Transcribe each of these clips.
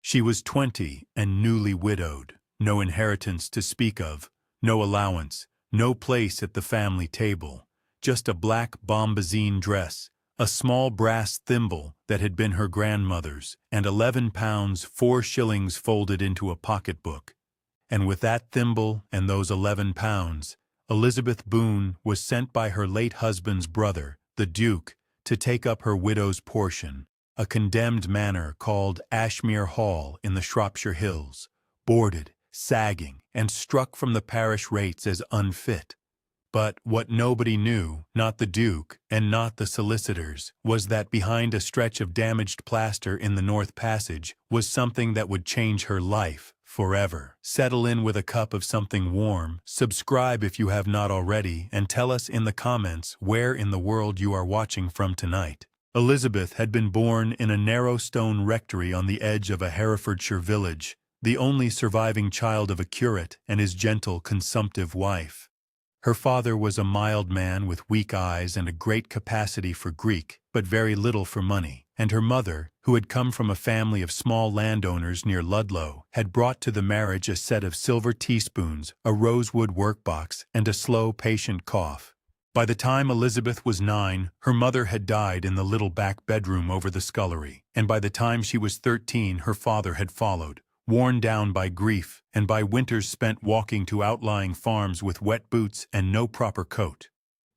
She was 20 and newly widowed, no inheritance to speak of, no allowance, no place at the family table, just a black bombazine dress, a small brass thimble that had been her grandmother's, and £11, 4 shillings folded into a pocketbook. And with that thimble and those £11, Elizabeth Boone was sent by her late husband's brother, the Duke, to take up her widow's portion, a condemned manor called Ashmere Hall in the Shropshire Hills, boarded, sagging, and struck from the parish rates as unfit. But what nobody knew, not the Duke and not the solicitors, was that behind a stretch of damaged plaster in the North Passage was something that would change her life forever. Settle in with a cup of something warm, subscribe if you have not already, and tell us in the comments where in the world you are watching from tonight. Elizabeth had been born in a narrow stone rectory on the edge of a Herefordshire village, the only surviving child of a curate and his gentle, consumptive wife. Her father was a mild man with weak eyes and a great capacity for Greek, but very little for money, and her mother, who had come from a family of small landowners near Ludlow, had brought to the marriage a set of silver teaspoons, a rosewood workbox, and a slow, patient cough. By the time Elizabeth was 9, her mother had died in the little back bedroom over the scullery, and by the time she was 13, her father had followed, worn down by grief and by winters spent walking to outlying farms with wet boots and no proper coat.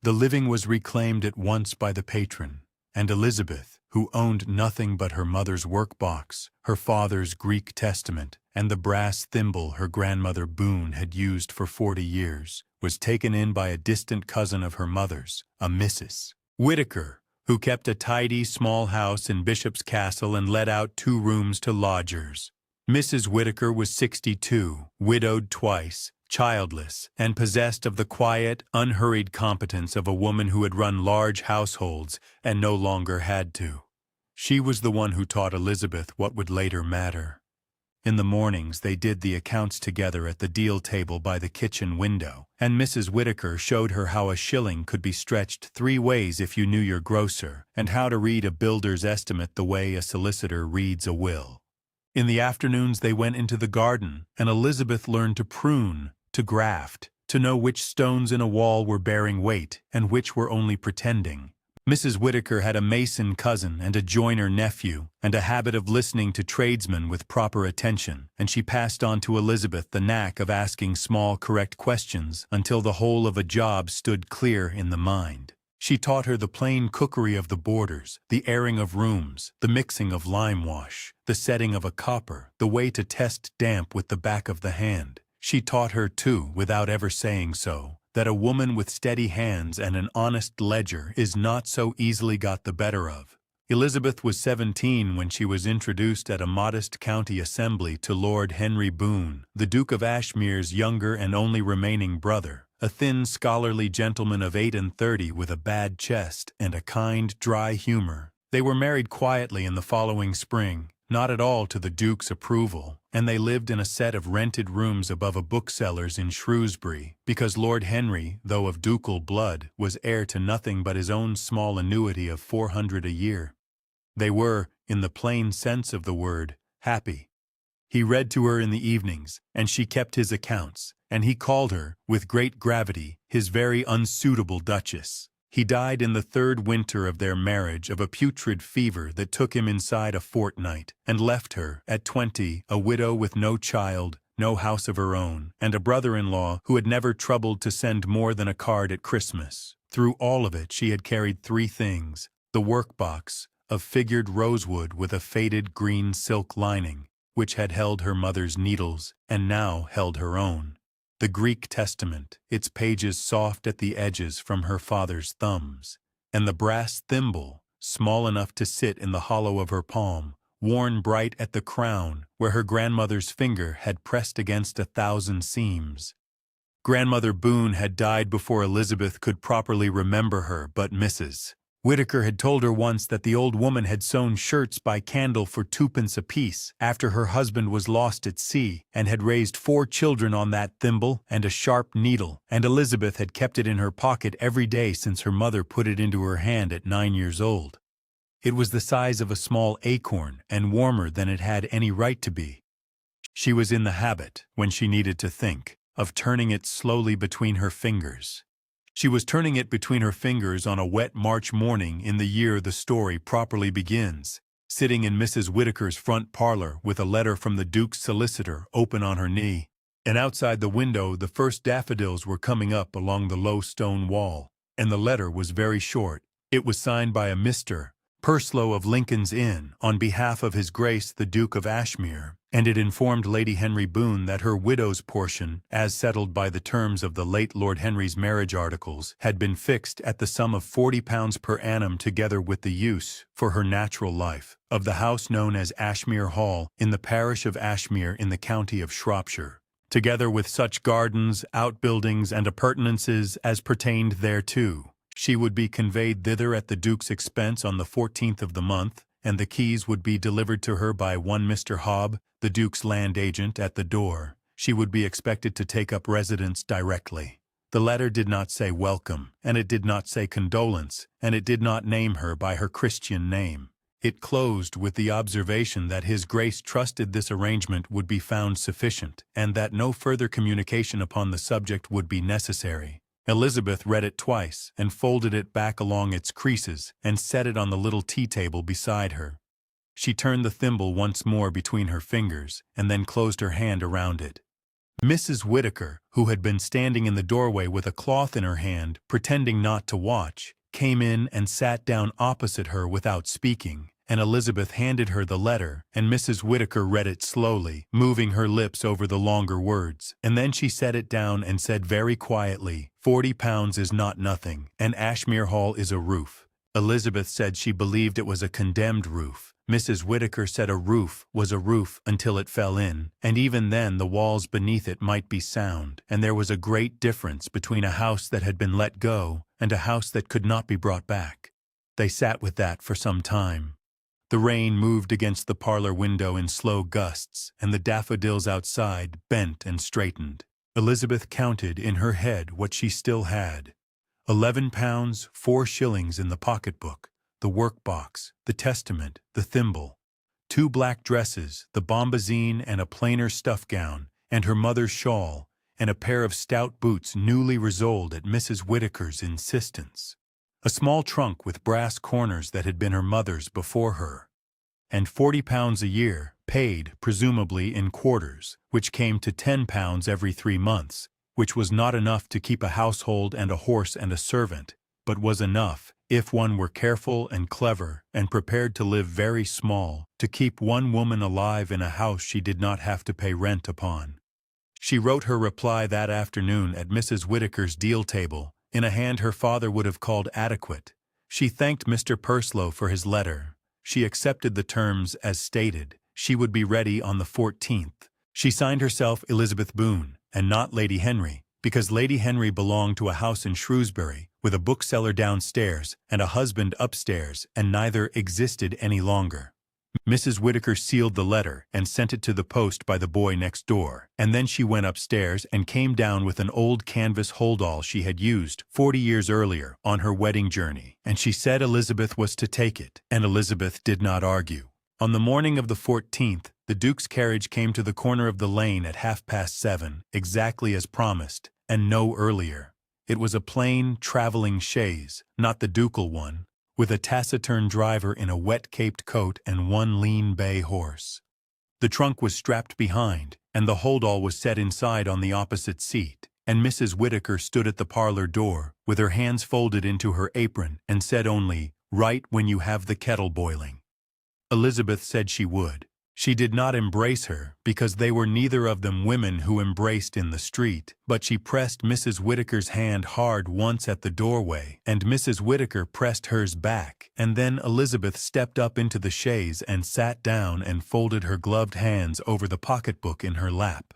The living was reclaimed at once by the patron, and Elizabeth, who owned nothing but her mother's workbox, her father's Greek Testament, and the brass thimble her grandmother Boone had used for 40 years, was taken in by a distant cousin of her mother's, a Mrs. Whittaker, who kept a tidy small house in Bishop's Castle and let out 2 rooms to lodgers. Mrs. Whittaker was 62, widowed twice, childless, and possessed of the quiet, unhurried competence of a woman who had run large households and no longer had to. She was the one who taught Elizabeth what would later matter. In the mornings they did the accounts together at the deal table by the kitchen window, and Mrs. Whittaker showed her how a shilling could be stretched 3 ways if you knew your grocer, and how to read a builder's estimate the way a solicitor reads a will. In the afternoons they went into the garden, and Elizabeth learned to prune, to graft, to know which stones in a wall were bearing weight and which were only pretending. Mrs. Whittaker had a mason cousin and a joiner nephew, and a habit of listening to tradesmen with proper attention, and she passed on to Elizabeth the knack of asking small correct questions until the whole of a job stood clear in the mind. She taught her the plain cookery of the boarders, the airing of rooms, the mixing of lime wash, the setting of a copper, the way to test damp with the back of the hand. She taught her, too, without ever saying so, that a woman with steady hands and an honest ledger is not so easily got the better of. Elizabeth was 17 when she was introduced at a modest county assembly to Lord Henry Boone, the Duke of Ashmere's younger and only remaining brother, a thin, scholarly gentleman of 38 with a bad chest and a kind, dry humor. They were married quietly in the following spring, not at all to the Duke's approval, and they lived in a set of rented rooms above a bookseller's in Shrewsbury, because Lord Henry, though of ducal blood, was heir to nothing but his own small annuity of 400 a year. They were, in the plain sense of the word, happy. He read to her in the evenings, and she kept his accounts, and he called her, with great gravity, his very unsuitable Duchess. He died in the 3rd winter of their marriage of a putrid fever that took him inside a fortnight, and left her, at 20, a widow with no child, no house of her own, and a brother-in-law who had never troubled to send more than a card at Christmas. Through all of it she had carried 3 things: the workbox, of figured rosewood with a faded green silk lining, which had held her mother's needles, and now held her own; the Greek Testament, its pages soft at the edges from her father's thumbs; and the brass thimble, small enough to sit in the hollow of her palm, worn bright at the crown, where her grandmother's finger had pressed against 1,000 seams. Grandmother Boone had died before Elizabeth could properly remember her, but Mrs. Whittaker had told her once that the old woman had sewn shirts by candle for 2d. apiece after her husband was lost at sea, and had raised 4 children on that thimble and a sharp needle, and Elizabeth had kept it in her pocket every day since her mother put it into her hand at 9 years old. It was the size of a small acorn and warmer than it had any right to be. She was in the habit, when she needed to think, of turning it slowly between her fingers. She was turning it between her fingers on a wet March morning in the year the story properly begins, sitting in Mrs. Whittaker's front parlor with a letter from the Duke's solicitor open on her knee, and outside the window the first daffodils were coming up along the low stone wall, and the letter was very short. It was signed by a Mr. Purslow of Lincoln's Inn on behalf of His Grace the Duke of Ashmere, and it informed Lady Henry Boone that her widow's portion, as settled by the terms of the late Lord Henry's marriage articles, had been fixed at the sum of £40 per annum together with the use, for her natural life, of the house known as Ashmere Hall in the parish of Ashmere in the county of Shropshire, together with such gardens, outbuildings, and appurtenances as pertained thereto. She would be conveyed thither at the Duke's expense on the 14th of the month, and the keys would be delivered to her by one Mr. Hobb, the Duke's land agent, at the door. She would be expected to take up residence directly. The letter did not say welcome, and it did not say condolence, and it did not name her by her Christian name. It closed with the observation that His Grace trusted this arrangement would be found sufficient, and that no further communication upon the subject would be necessary. Elizabeth read it twice, and folded it back along its creases, and set it on the little tea-table beside her. She turned the thimble once more between her fingers, and then closed her hand around it. Mrs. Whittaker, who had been standing in the doorway with a cloth in her hand, pretending not to watch, came in and sat down opposite her without speaking, and Elizabeth handed her the letter, and Mrs. Whittaker read it slowly, moving her lips over the longer words, and then she set it down and said very quietly, £40 is not nothing, and Ashmere Hall is a roof. Elizabeth said she believed it was a condemned roof. Mrs. Whittaker said a roof was a roof until it fell in, and even then the walls beneath it might be sound, and there was a great difference between a house that had been let go and a house that could not be brought back. They sat with that for some time. The rain moved against the parlor window in slow gusts, and the daffodils outside bent and straightened. Elizabeth counted in her head what she still had. £11, 4 shillings in the pocketbook, the work-box, the testament, the thimble, 2 black dresses, the bombazine and a plainer stuff gown, and her mother's shawl, and a pair of stout boots newly resoled at Mrs. Whittaker's insistence. A small trunk with brass corners that had been her mother's before her, and £40 a year, paid, presumably, in quarters, which came to £10 every 3 months, which was not enough to keep a household and a horse and a servant, but was enough, if one were careful and clever and prepared to live very small, to keep one woman alive in a house she did not have to pay rent upon. She wrote her reply that afternoon at Mrs. Whittaker's deal table, in a hand her father would have called adequate. She thanked Mr. Purslow for his letter. She accepted the terms as stated. She would be ready on the 14th. She signed herself Elizabeth Boone, and not Lady Henry, because Lady Henry belonged to a house in Shrewsbury, with a bookseller downstairs and a husband upstairs, and neither existed any longer. Mrs. Whittaker sealed the letter and sent it to the post by the boy next door, and then she went upstairs and came down with an old canvas holdall she had used 40 years earlier on her wedding journey, and she said Elizabeth was to take it, and Elizabeth did not argue. On the morning of the 14th, the Duke's carriage came to the corner of the lane at 7:30, exactly as promised, and no earlier. It was a plain, traveling chaise, not the ducal one, with a taciturn driver in a wet-caped coat and one lean bay horse. The trunk was strapped behind, and the holdall was set inside on the opposite seat, and Mrs. Whittaker stood at the parlor door, with her hands folded into her apron, and said only, "Write when you have the kettle boiling." Elizabeth said she would. She did not embrace her, because they were neither of them women who embraced in the street, but she pressed Mrs. Whittaker's hand hard once at the doorway, and Mrs. Whittaker pressed hers back, and then Elizabeth stepped up into the chaise and sat down and folded her gloved hands over the pocketbook in her lap.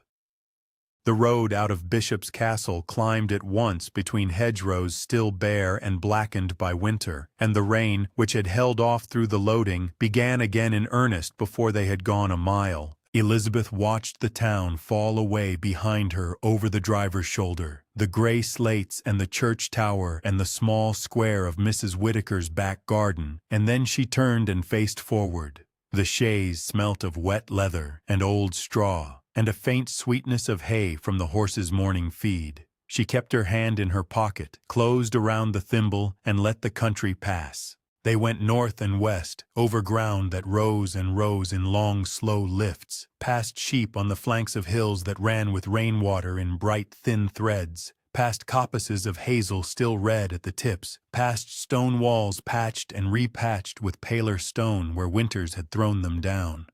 The road out of Bishop's Castle climbed at once between hedgerows still bare and blackened by winter, and the rain, which had held off through the loading, began again in earnest before they had gone a mile, Elizabeth watched the town fall away behind her over the driver's shoulder, the gray slates and the church tower and the small square of Mrs. Whitaker's back garden, and then she turned and faced forward. The chaise smelt of wet leather and old straw, and a faint sweetness of hay from the horse's morning feed. She kept her hand in her pocket, closed around the thimble, and let the country pass. They went north and west, over ground that rose and rose in long, slow lifts, past sheep on the flanks of hills that ran with rainwater in bright, thin threads, past coppices of hazel still red at the tips, past stone walls patched and repatched with paler stone where winters had thrown them down.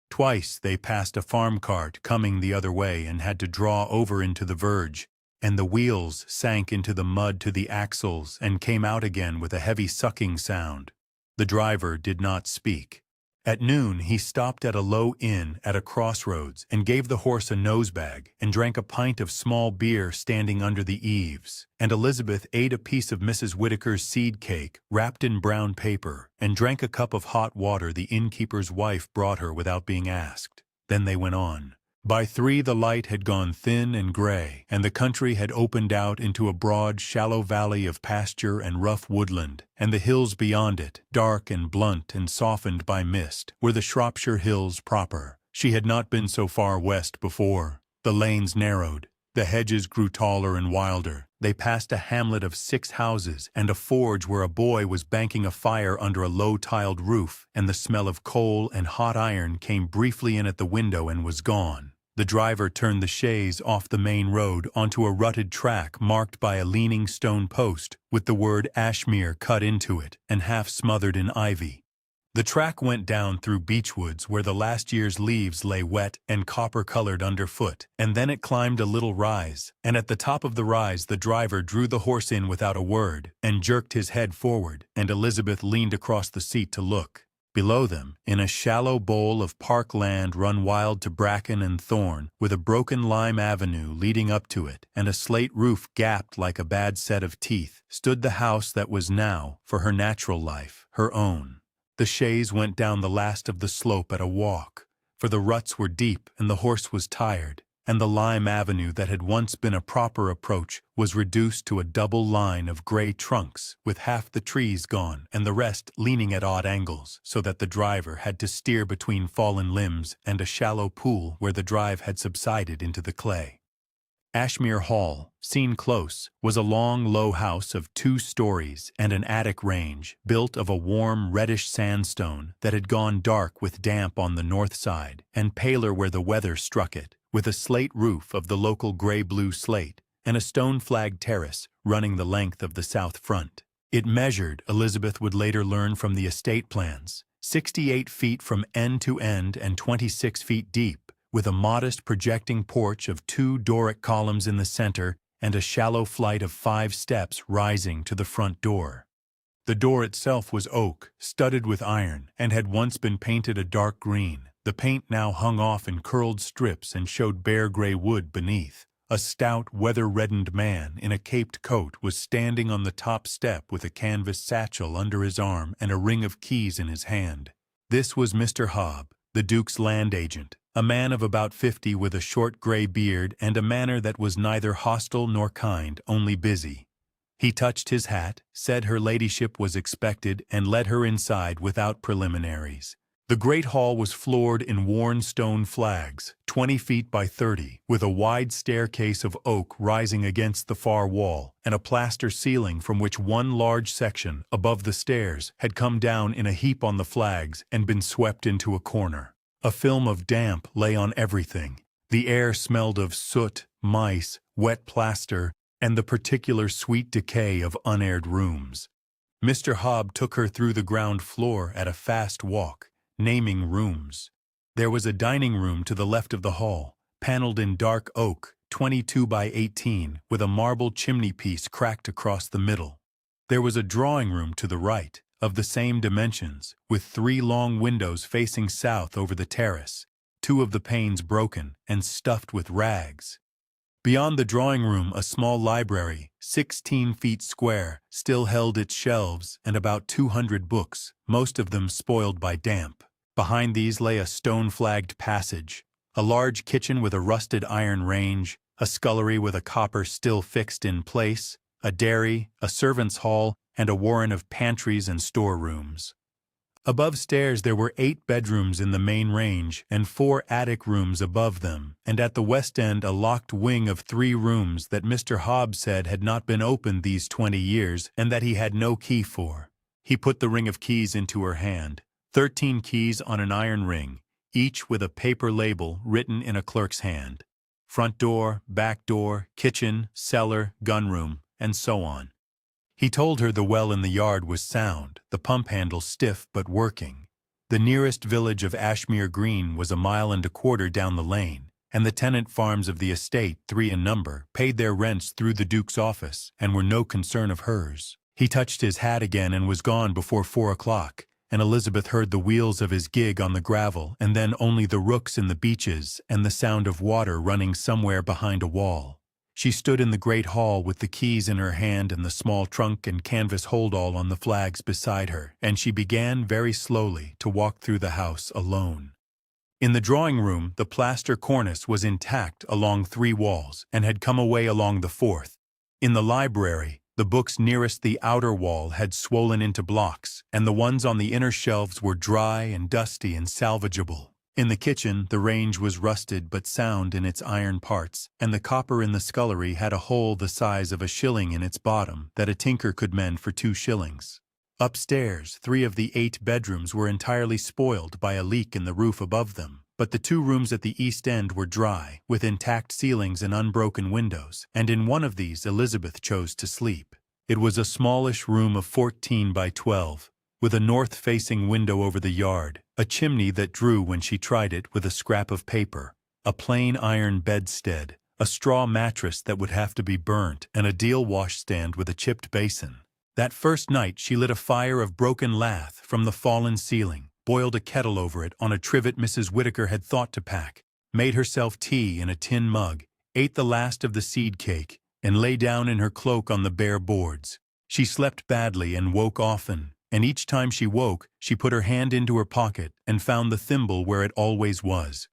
Twice they passed a farm cart coming the other way and had to draw over into the verge, and the wheels sank into the mud to the axles and came out again with a heavy sucking sound. The driver did not speak. At noon he stopped at a low inn at a crossroads and gave the horse a nosebag and drank a pint of small beer standing under the eaves, and Elizabeth ate a piece of Mrs. Whitaker's seed cake wrapped in brown paper and drank a cup of hot water the innkeeper's wife brought her without being asked. Then they went on. By 3 the light had gone thin and gray, and the country had opened out into a broad, shallow valley of pasture and rough woodland, and the hills beyond it, dark and blunt and softened by mist, were the Shropshire Hills proper. She had not been so far west before. The lanes narrowed. The hedges grew taller and wilder. They passed a hamlet of 6 houses and a forge where a boy was banking a fire under a low-tiled roof, and the smell of coal and hot iron came briefly in at the window and was gone. The driver turned the chaise off the main road onto a rutted track marked by a leaning stone post with the word Ashmere cut into it and half smothered in ivy. The track went down through beechwoods where the last year's leaves lay wet and copper-colored underfoot, and then it climbed a little rise, and at the top of the rise the driver drew the horse in without a word and jerked his head forward, and Elizabeth leaned across the seat to look. Below them, in a shallow bowl of park land run wild to bracken and thorn, with a broken lime avenue leading up to it, and a slate roof gapped like a bad set of teeth, stood the house that was now, for her natural life, her own. The chaise went down the last of the slope at a walk, for the ruts were deep and the horse was tired, and the lime avenue that had once been a proper approach was reduced to a double line of gray trunks, with half the trees gone and the rest leaning at odd angles, so that the driver had to steer between fallen limbs and a shallow pool where the drive had subsided into the clay. Ashmere Hall, seen close, was a long, low house of 2 stories and an attic range, built of a warm, reddish sandstone that had gone dark with damp on the north side and paler where the weather struck it, with a slate roof of the local gray-blue slate and a stone-flagged terrace running the length of the south front. It measured, Elizabeth would later learn from the estate plans, 68 feet from end to end and 26 feet deep, with a modest projecting porch of 2 Doric columns in the center and a shallow flight of 5 steps rising to the front door. The door itself was oak, studded with iron, and had once been painted a dark green. The paint now hung off in curled strips and showed bare gray wood beneath. A stout, weather-reddened man in a caped coat was standing on the top step with a canvas satchel under his arm and a ring of keys in his hand. This was Mr. Hobb, the Duke's land agent, a man of about 50 with a short gray beard and a manner that was neither hostile nor kind, only busy. He touched his hat, said her ladyship was expected, and led her inside without preliminaries. The great hall was floored in worn stone flags, 20 feet by 30, with a wide staircase of oak rising against the far wall, and a plaster ceiling from which one large section, above the stairs, had come down in a heap on the flags and been swept into a corner. A film of damp lay on everything. The air smelled of soot, mice, wet plaster, and the particular sweet decay of unaired rooms. Mr. Hobb took her through the ground floor at a fast walk, naming rooms. There was a dining room to the left of the hall, paneled in dark oak, 22 by 18, with a marble chimney-piece cracked across the middle. There was a drawing room to the right, of the same dimensions, with 3 long windows facing south over the terrace, 2 of the panes broken and stuffed with rags. Beyond the drawing room, a small library, 16 feet square, still held its shelves and about 200 books, most of them spoiled by damp. Behind these lay a stone-flagged passage, a large kitchen with a rusted iron range, a scullery with a copper still fixed in place, a dairy, a servants' hall, and a warren of pantries and storerooms. Above stairs there were 8 bedrooms in the main range and 4 attic rooms above them, and at the west end a locked wing of 3 rooms that Mr. Hobbs said had not been opened these 20 years and that he had no key for. He put the ring of keys into her hand, 13 keys on an iron ring, each with a paper label written in a clerk's hand. Front door, back door, kitchen, cellar, gunroom, and so on. He told her the well in the yard was sound, the pump handle stiff but working. The nearest village of Ashmere Green was 1.25 miles down the lane, and the tenant farms of the estate, 3 in number, paid their rents through the Duke's office and were no concern of hers. He touched his hat again and was gone before 4 o'clock, and Elizabeth heard the wheels of his gig on the gravel and then only the rooks in the beeches and the sound of water running somewhere behind a wall. She stood in the great hall with the keys in her hand and the small trunk and canvas holdall on the flags beside her, and she began very slowly to walk through the house alone. In the drawing room, the plaster cornice was intact along 3 walls and had come away along the 4th. In the library, the books nearest the outer wall had swollen into blocks, and the ones on the inner shelves were dry and dusty and salvageable. In the kitchen, the range was rusted but sound in its iron parts, and the copper in the scullery had a hole the size of a shilling in its bottom that a tinker could mend for 2 shillings. Upstairs, 3 of the 8 bedrooms were entirely spoiled by a leak in the roof above them, but the 2 rooms at the east end were dry, with intact ceilings and unbroken windows, and in one of these Elizabeth chose to sleep. It was a smallish room of 14 by 12, with a north-facing window over the yard, a chimney that drew when she tried it with a scrap of paper, a plain iron bedstead, a straw mattress that would have to be burnt, and a deal washstand with a chipped basin. That first night she lit a fire of broken lath from the fallen ceiling, boiled a kettle over it on a trivet Mrs. Whittaker had thought to pack, made herself tea in a tin mug, ate the last of the seed cake, and lay down in her cloak on the bare boards. She slept badly and woke often, and each time she woke, she put her hand into her pocket and found the thimble where it always was.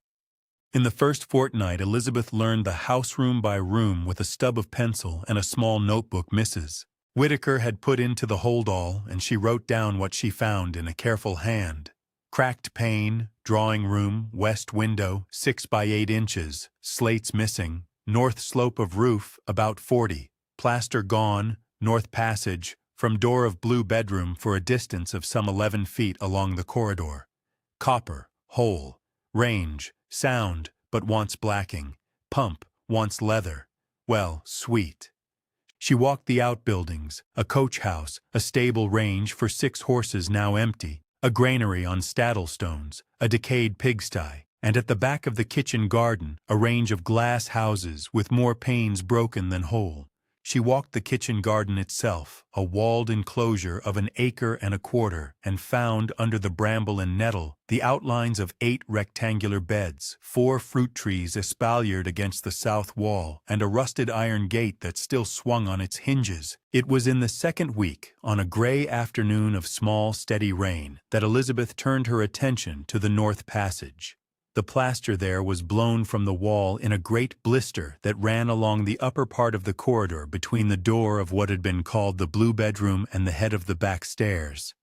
In the first fortnight, Elizabeth learned the house room by room with a stub of pencil and a small notebook Mrs. Whittaker had put into the hold-all, and she wrote down what she found in a careful hand. Cracked pane, drawing room, west window, 6 by 8 inches, slates missing, north slope of roof, about 40, plaster gone, north passage, from door of blue bedroom for a distance of some 11 feet along the corridor. Copper, hole, range, sound, but wants blacking, pump, wants leather. Well, sweet. She walked the outbuildings, a coach house, a stable range for 6 horses now empty, a granary on Staddlestones, a decayed pigsty, and at the back of the kitchen garden, a range of glass houses with more panes broken than whole. She walked the kitchen garden itself, a walled enclosure of 1.25 acres, and found, under the bramble and nettle, the outlines of 8 rectangular beds, 4 fruit trees espaliered against the south wall, and a rusted iron gate that still swung on its hinges. It was in the 2nd week, on a gray afternoon of small, steady rain, that Elizabeth turned her attention to the north passage. The plaster there was blown from the wall in a great blister that ran along the upper part of the corridor between the door of what had been called the blue bedroom and the head of the back stairs.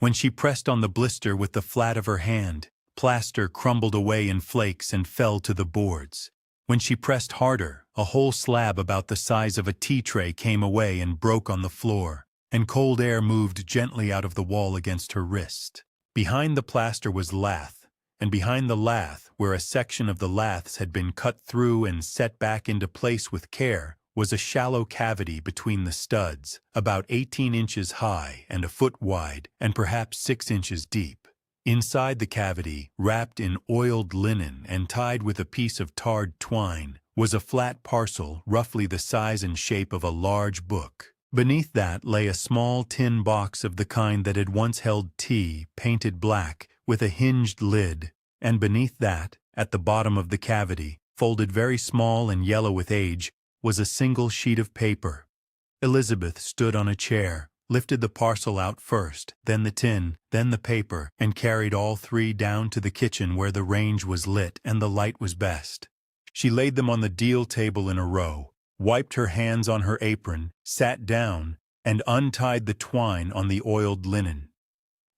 When she pressed on the blister with the flat of her hand, plaster crumbled away in flakes and fell to the boards. When she pressed harder, a whole slab about the size of a tea tray came away and broke on the floor, and cold air moved gently out of the wall against her wrist. Behind the plaster was lath, and behind the lath, where a section of the laths had been cut through and set back into place with care, was a shallow cavity between the studs, about 18 inches high and a foot wide, and perhaps 6 inches deep. Inside the cavity, wrapped in oiled linen and tied with a piece of tarred twine, was a flat parcel roughly the size and shape of a large book. Beneath that lay a small tin box of the kind that had once held tea, painted black, with a hinged lid, and beneath that, at the bottom of the cavity, folded very small and yellow with age, was a single sheet of paper. Elizabeth stood on a chair, lifted the parcel out first, then the tin, then the paper, and carried all three down to the kitchen where the range was lit and the light was best. She laid them on the deal table in a row, wiped her hands on her apron, sat down, and untied the twine on the oiled linen.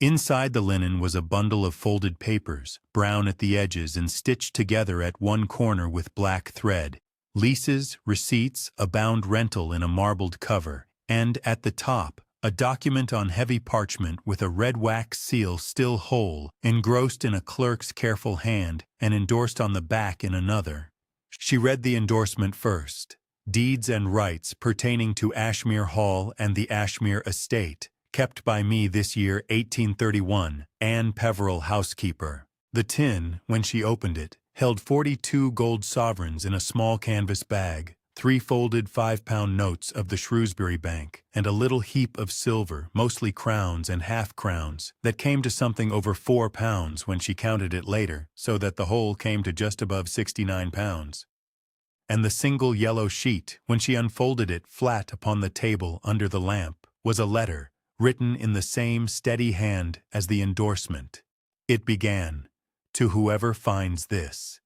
Inside the linen was a bundle of folded papers, brown at the edges and stitched together at one corner with black thread. Leases, receipts, a bound rental in a marbled cover, and, at the top, a document on heavy parchment with a red wax seal still whole, engrossed in a clerk's careful hand and endorsed on the back in another. She read the endorsement first. Deeds and rights pertaining to Ashmere Hall and the Ashmere estate, kept by me this year 1831, Anne Peveril, housekeeper. The tin, when she opened it, held 42 gold sovereigns in a small canvas bag, 3 folded 5-pound notes of the Shrewsbury Bank, and a little heap of silver, mostly crowns and half-crowns, that came to something over 4 pounds when she counted it later, so that the whole came to just above 69 pounds. And the single yellow sheet, when she unfolded it flat upon the table under the lamp, was a letter, written in the same steady hand as the endorsement. It began, "To whoever finds this.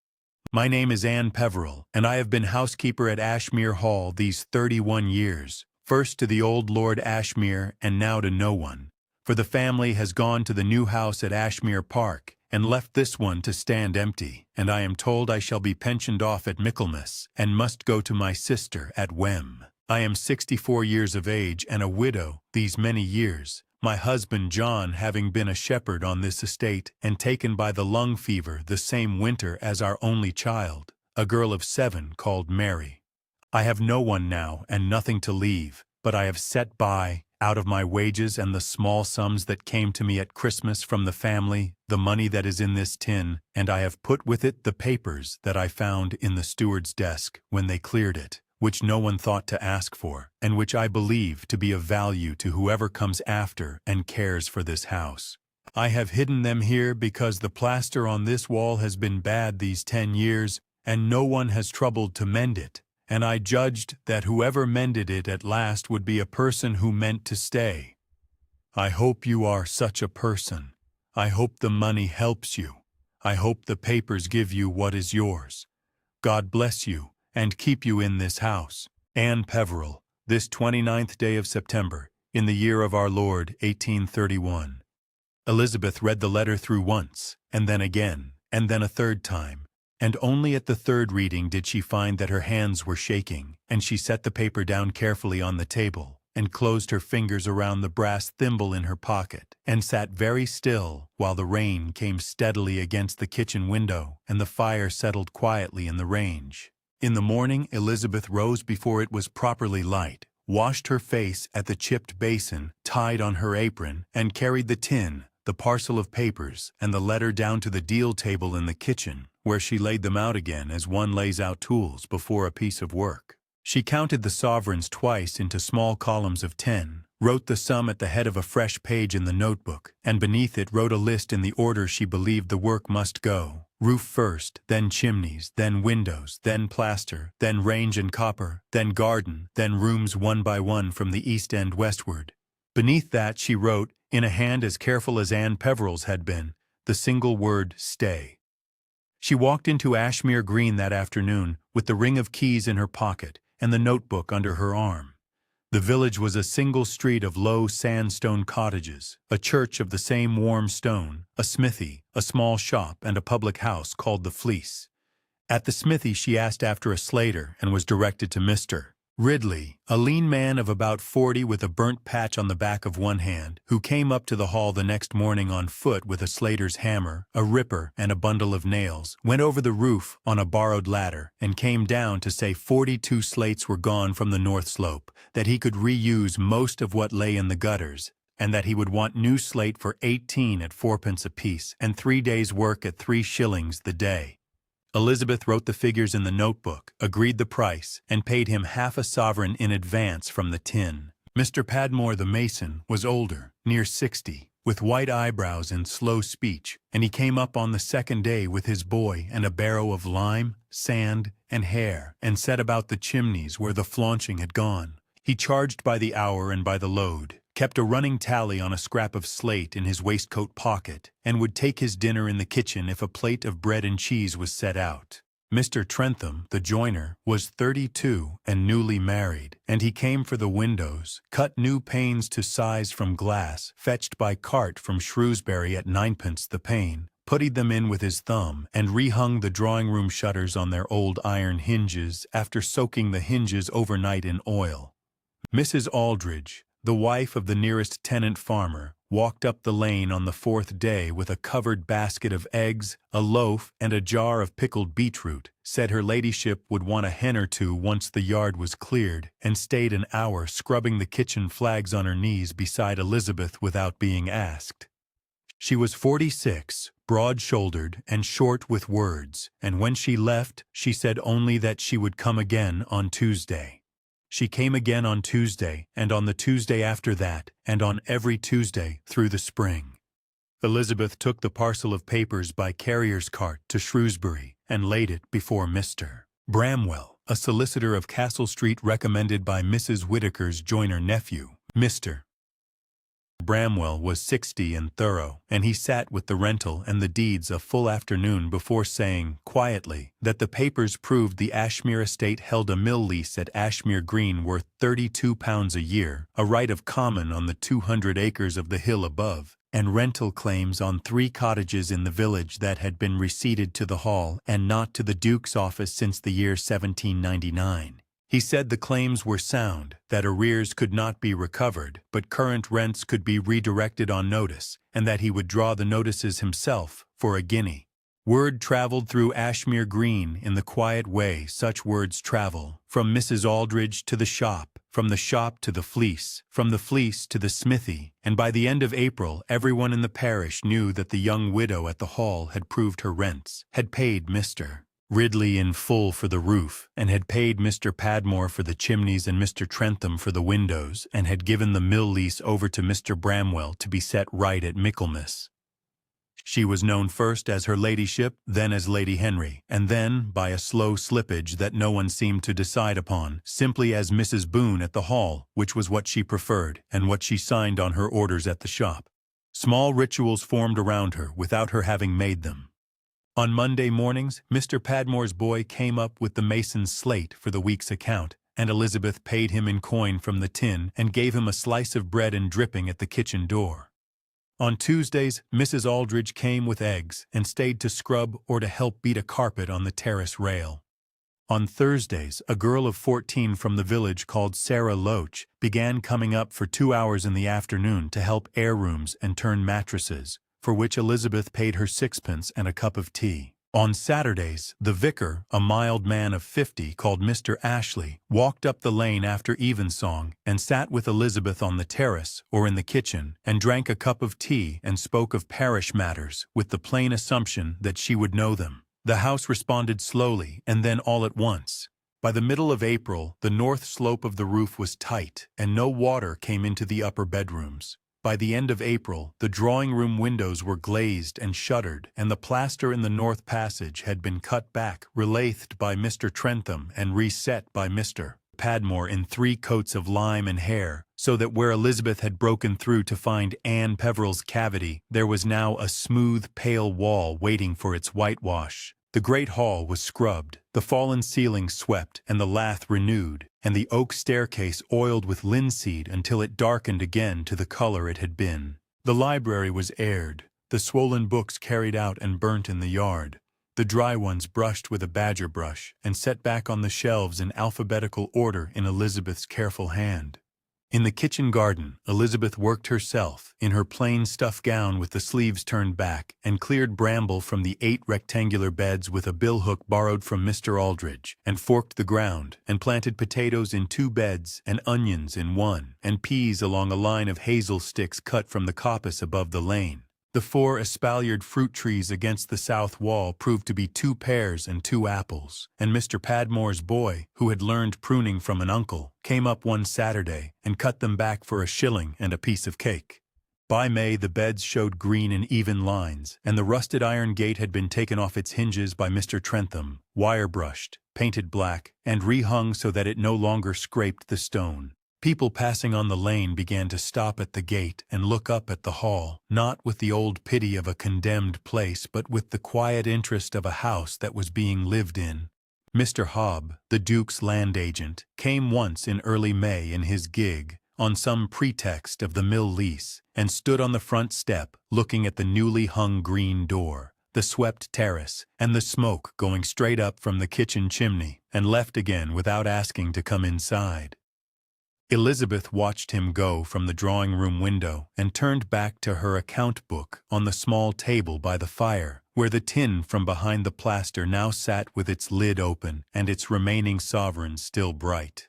My name is Anne Peveril, and I have been housekeeper at Ashmere Hall these 31 years, first to the old Lord Ashmere and now to no one, for the family has gone to the new house at Ashmere Park and left this one to stand empty, and I am told I shall be pensioned off at Michaelmas and must go to my sister at Wem. I am 64 years of age and a widow these many years, my husband John having been a shepherd on this estate and taken by the lung fever the same winter as our only child, a girl of 7 called Mary. I have no one now and nothing to leave, but I have set by, out of my wages and the small sums that came to me at Christmas from the family, the money that is in this tin, and I have put with it the papers that I found in the steward's desk when they cleared it, which no one thought to ask for, and which I believe to be of value to whoever comes after and cares for this house. I have hidden them here because the plaster on this wall has been bad these 10 years, and no one has troubled to mend it, and I judged that whoever mended it at last would be a person who meant to stay. I hope you are such a person. I hope the money helps you. I hope the papers give you what is yours. God bless you and keep you in this house. Anne Peveril, this 29th day of September, in the year of our Lord, 1831. Elizabeth read the letter through once, and then again, and then a third time, and only at the third reading did she find that her hands were shaking, and she set the paper down carefully on the table, and closed her fingers around the brass thimble in her pocket, and sat very still while the rain came steadily against the kitchen window, and the fire settled quietly in the range. In the morning Elizabeth rose before it was properly light, washed her face at the chipped basin, tied on her apron, and carried the tin, the parcel of papers, and the letter down to the deal table in the kitchen, where she laid them out again as one lays out tools before a piece of work. She counted the sovereigns twice into small columns of 10, wrote the sum at the head of a fresh page in the notebook, and beneath it wrote a list in the order she believed the work must go. Roof first, then chimneys, then windows, then plaster, then range and copper, then garden, then rooms one by one from the east end westward. Beneath that she wrote, in a hand as careful as Anne Peveril's had been, the single word, stay. She walked into Ashmere Green that afternoon with the ring of keys in her pocket and the notebook under her arm. The village was a single street of low sandstone cottages, a church of the same warm stone, a smithy, a small shop, and a public house called the Fleece. At the smithy she asked after a slater and was directed to Mr. Ridley, a lean man of about 40 with a burnt patch on the back of one hand, who came up to the hall the next morning on foot with a slater's hammer, a ripper, and a bundle of nails, went over the roof on a borrowed ladder, and came down to say 42 slates were gone from the north slope, that he could reuse most of what lay in the gutters, and that he would want new slate for 18 at 4 pence apiece, and 3 days' work at 3 shillings the day. Elizabeth wrote the figures in the notebook, agreed the price, and paid him half a sovereign in advance from the tin. Mr. Padmore the mason was older, near 60, with white eyebrows and slow speech, and he came up on the second day with his boy and a barrow of lime, sand, and hair, and set about the chimneys where the flaunching had gone. He charged by the hour and by the load, kept a running tally on a scrap of slate in his waistcoat pocket, and would take his dinner in the kitchen if a plate of bread and cheese was set out. Mr. Trentham, the joiner, was 32 and newly married, and he came for the windows, cut new panes to size from glass, fetched by cart from Shrewsbury at 9pence the pane, puttied them in with his thumb, and rehung the drawing-room shutters on their old iron hinges after soaking the hinges overnight in oil. Mrs. Aldridge, the wife of the nearest tenant farmer, walked up the lane on the 4th day with a covered basket of eggs, a loaf, and a jar of pickled beetroot, said her ladyship would want a hen or two once the yard was cleared, and stayed an hour scrubbing the kitchen flags on her knees beside Elizabeth without being asked. She was 46, broad-shouldered and short with words, and when she left, she said only that she would come again on Tuesday. She came again on Tuesday, and on the Tuesday after that, and on every Tuesday through the spring. Elizabeth took the parcel of papers by carrier's cart to Shrewsbury, and laid it before Mr. Bramwell, a solicitor of Castle Street recommended by Mrs. Whittaker's joiner nephew. Mr. Bramwell was 60 and thorough, and he sat with the rental and the deeds a full afternoon before saying, quietly, that the papers proved the Ashmere estate held a mill lease at Ashmere Green worth £32 a year, a right of common on the 200 acres of the hill above, and rental claims on 3 cottages in the village that had been receded to the Hall and not to the Duke's office since the year 1799. He said the claims were sound, that arrears could not be recovered, but current rents could be redirected on notice, and that he would draw the notices himself for a guinea. Word travelled through Ashmere Green in the quiet way such words travel, from Mrs. Aldridge to the shop, from the shop to the fleece, from the fleece to the smithy, and by the end of April everyone in the parish knew that the young widow at the Hall had proved her rents, had paid Mr. Ridley in full for the roof, and had paid Mr. Padmore for the chimneys and Mr. Trentham for the windows, and had given the mill lease over to Mr. Bramwell to be set right at Michaelmas. She was known first as her ladyship, then as Lady Henry, and then, by a slow slippage that no one seemed to decide upon, simply as Mrs. Boone at the Hall, which was what she preferred, and what she signed on her orders at the shop. Small rituals formed around her without her having made them. On Monday mornings, Mr. Padmore's boy came up with the mason's slate for the week's account, and Elizabeth paid him in coin from the tin and gave him a slice of bread and dripping at the kitchen door. On Tuesdays, Mrs. Aldridge came with eggs and stayed to scrub or to help beat a carpet on the terrace rail. On Thursdays, a girl of 14 from the village called Sarah Loach began coming up for 2 hours in the afternoon to help air rooms and turn mattresses, for which Elizabeth paid her 6pence and a cup of tea. On Saturdays, the vicar, a mild man of 50 called Mr. Ashley, walked up the lane after evensong and sat with Elizabeth on the terrace or in the kitchen and drank a cup of tea and spoke of parish matters with the plain assumption that she would know them. The house responded slowly and then all at once. By the middle of April, the north slope of the roof was tight and no water came into the upper bedrooms. By the end of April, the drawing-room windows were glazed and shuttered, and the plaster in the north passage had been cut back, relathed by Mr. Trentham and reset by Mr. Padmore in 3 coats of lime and hair, so that where Elizabeth had broken through to find Anne Peveril's cavity, there was now a smooth, pale wall waiting for its whitewash. The great hall was scrubbed, the fallen ceiling swept, and the lath renewed, and the oak staircase oiled with linseed until it darkened again to the color it had been. The library was aired, the swollen books carried out and burnt in the yard, the dry ones brushed with a badger brush and set back on the shelves in alphabetical order in Elizabeth's careful hand. In the kitchen garden, Elizabeth worked herself, in her plain stuff gown with the sleeves turned back, and cleared bramble from the 8 rectangular beds with a billhook borrowed from Mr. Aldridge, and forked the ground, and planted potatoes in 2 beds, and onions in 1, and peas along a line of hazel sticks cut from the coppice above the lane. The 4 espaliered fruit trees against the south wall proved to be 2 pears and 2 apples, and Mr. Padmore's boy, who had learned pruning from an uncle, came up one Saturday and cut them back for a shilling and a piece of cake. By May the beds showed green in even lines, and the rusted iron gate had been taken off its hinges by Mr. Trentham, wire-brushed, painted black, and rehung so that it no longer scraped the stone. People passing on the lane began to stop at the gate and look up at the hall, not with the old pity of a condemned place but with the quiet interest of a house that was being lived in. Mr. Hobb, the Duke's land agent, came once in early May in his gig, on some pretext of the mill lease, and stood on the front step looking at the newly hung green door, the swept terrace, and the smoke going straight up from the kitchen chimney, and left again without asking to come inside. Elizabeth watched him go from the drawing-room window and turned back to her account book on the small table by the fire, where the tin from behind the plaster now sat with its lid open and its remaining sovereigns still bright.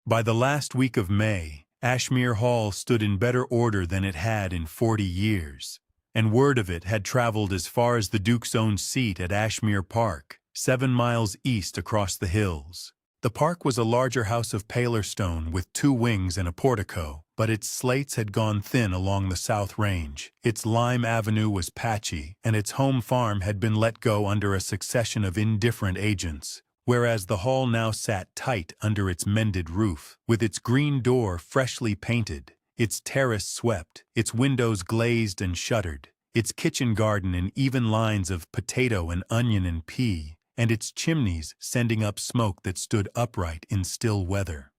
By the last week of May, Ashmere Hall stood in better order than it had in 40 years, and word of it had traveled as far as the Duke's own seat at Ashmere Park, 7 miles east across the hills. The park was a larger house of paler stone with 2 wings and a portico, but its slates had gone thin along the south range, its lime avenue was patchy, and its home farm had been let go under a succession of indifferent agents, whereas the hall now sat tight under its mended roof, with its green door freshly painted, its terrace swept, its windows glazed and shuttered, its kitchen garden in even lines of potato and onion and pea, and its chimneys sending up smoke that stood upright in still weather.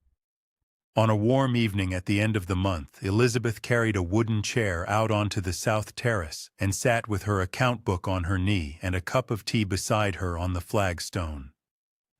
On a warm evening at the end of the month, Elizabeth carried a wooden chair out onto the south terrace and sat with her account book on her knee and a cup of tea beside her on the flagstone.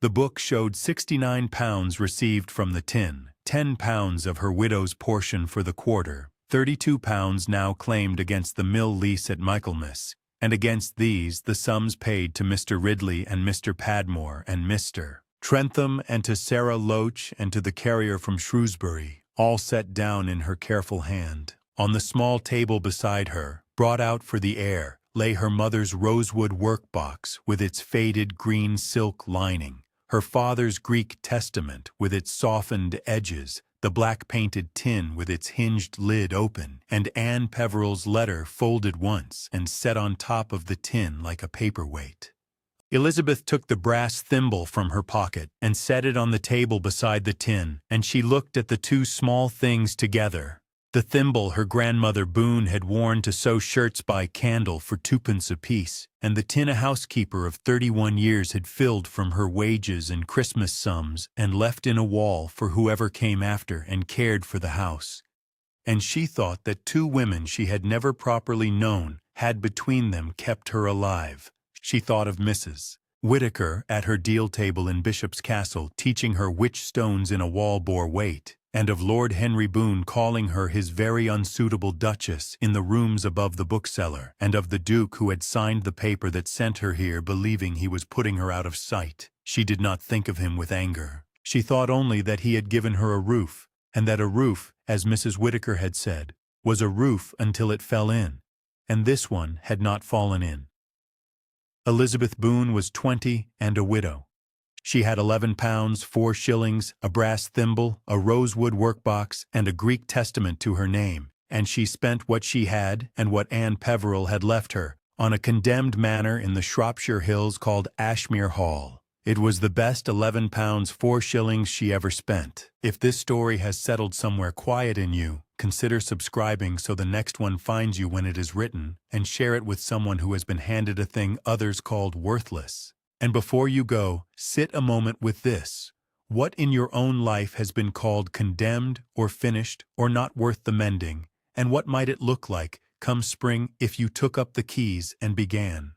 The book showed £69 received from the tin, £10 of her widow's portion for the quarter, £32 now claimed against the mill lease at Michaelmas, and against these the sums paid to Mr. Ridley and Mr. Padmore and Mr. Trentham and to Sarah Loach and to the carrier from Shrewsbury, all set down in her careful hand. On the small table beside her, brought out for the air, lay her mother's rosewood workbox with its faded green silk lining, her father's Greek Testament with its softened edges, the black-painted tin with its hinged lid open, and Anne Peveril's letter folded once and set on top of the tin like a paperweight. Elizabeth took the brass thimble from her pocket and set it on the table beside the tin, and she looked at the 2 small things together. The thimble her grandmother Boone had worn to sew shirts by candle for 2p apiece, and the tin a housekeeper of 31 years had filled from her wages and Christmas sums and left in a wall for whoever came after and cared for the house. And she thought that 2 women she had never properly known had between them kept her alive. She thought of Mrs. Whittaker at her deal table in Bishop's Castle teaching her which stones in a wall bore weight, and of Lord Henry Boone calling her his very unsuitable duchess in the rooms above the bookseller, and of the Duke who had signed the paper that sent her here believing he was putting her out of sight. She did not think of him with anger. She thought only that he had given her a roof, and that a roof, as Mrs. Whittaker had said, was a roof until it fell in, and this one had not fallen in. Elizabeth Boone was 20 and a widow. She had £11, 4 shillings, a brass thimble, a rosewood workbox, and a Greek Testament to her name, and she spent what she had and what Anne Peveril had left her on a condemned manor in the Shropshire Hills called Ashmere Hall. It was the best £11, 4 shillings she ever spent. If this story has settled somewhere quiet in you, consider subscribing so the next one finds you when it is written, and share it with someone who has been handed a thing others called worthless. And before you go, sit a moment with this. What in your own life has been called condemned or finished or not worth the mending, and what might it look like, come spring, if you took up the keys and began?